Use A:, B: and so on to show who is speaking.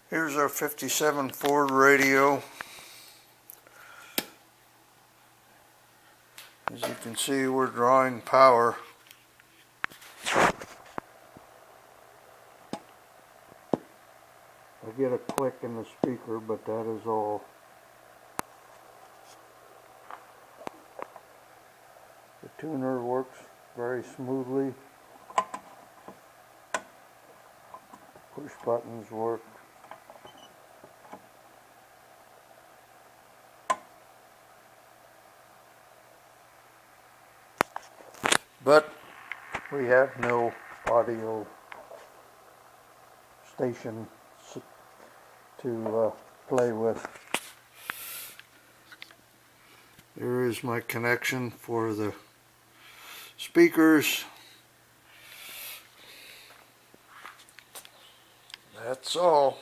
A: Here's our 57 Ford radio. As you can see, we're drawing power. I get a click in the speaker, but that is all. The tuner works very smoothly. Push buttons work. But we have no audio station to play with. There is my connection for the speakers. That's all.